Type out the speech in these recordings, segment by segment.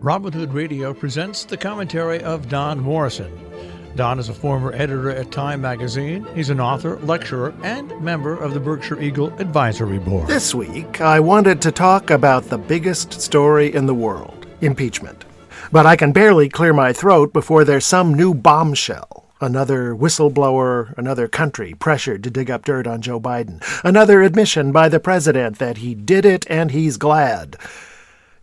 Robin Hood Radio presents the commentary of Don Morrison. Don is a former editor at Time magazine. He's an author, lecturer, and member of the Berkshire Eagle Advisory Board. This week, I wanted to talk about the biggest story in the world, impeachment. But I can barely clear my throat before there's some new bombshell. Another whistleblower, another country pressured to dig up dirt on Joe Biden. Another admission by the president that he did it and he's glad.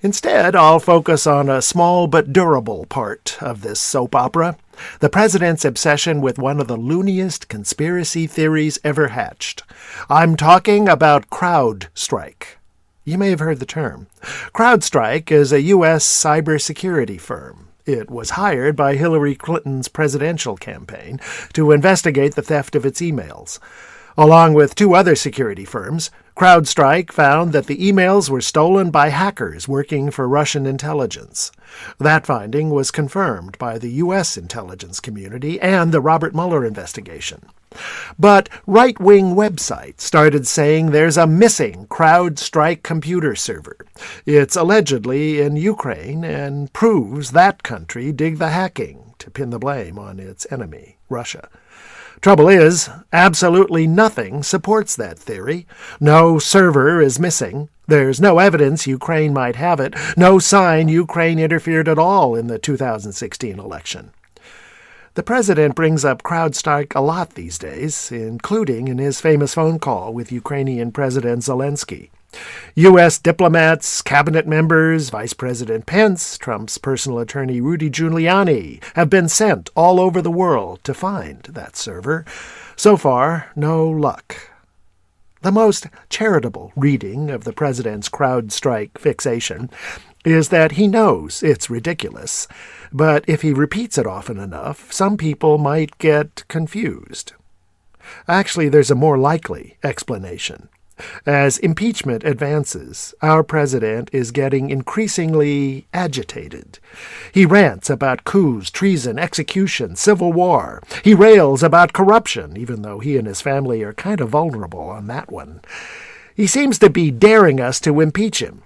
Instead, I'll focus on a small but durable part of this soap opera, the president's obsession with one of the looniest conspiracy theories ever hatched. I'm talking about Crowdstrike. You may have heard the term. Crowdstrike is a U.S. cybersecurity firm. It was hired by Hillary Clinton's presidential campaign to investigate the theft of its emails. Along with two other security firms, Crowdstrike found that the emails were stolen by hackers working for Russian intelligence. That finding was confirmed by the U.S. intelligence community and the Robert Mueller investigation. But right-wing websites started saying there's a missing Crowdstrike computer server. It's allegedly in Ukraine and proves that country did the hacking to pin the blame on its enemy, Russia. Trouble is, absolutely nothing supports that theory. No server is missing. There's no evidence Ukraine might have it. No sign Ukraine interfered at all in the 2016 election. The president brings up Crowdstrike a lot these days, including in his famous phone call with Ukrainian President Zelensky. U.S. diplomats, cabinet members, Vice President Pence, Trump's personal attorney Rudy Giuliani have been sent all over the world to find that server. So far, no luck. The most charitable reading of the president's Crowdstrike fixation is that he knows it's ridiculous, but if he repeats it often enough, some people might get confused. Actually, there's a more likely explanation. As impeachment advances, our president is getting increasingly agitated. He rants about coups, treason, execution, civil war. He rails about corruption, even though he and his family are kind of vulnerable on that one. He seems to be daring us to impeach him.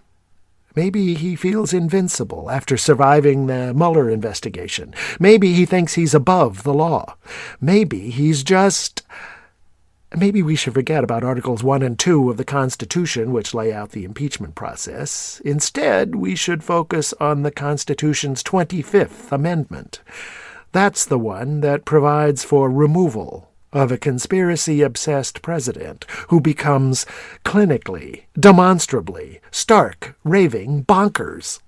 Maybe he feels invincible after surviving the Mueller investigation. Maybe he thinks he's above the law. Maybe he's just... Maybe we should forget about Articles 1 and 2 of the Constitution, which lay out the impeachment process. Instead, we should focus on the Constitution's 25th Amendment. That's the one that provides for removal of a conspiracy-obsessed president who becomes clinically, demonstrably, stark, raving bonkers.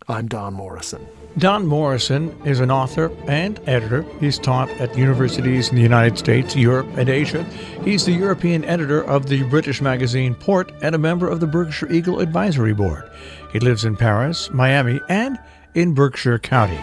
I'm Don Morrison. Don Morrison is an author and editor. He's taught at universities in the United States, Europe, and Asia. He's the European editor of the British magazine Port and a member of the Berkshire Eagle Advisory Board. He lives in Paris, Miami, and in Berkshire County.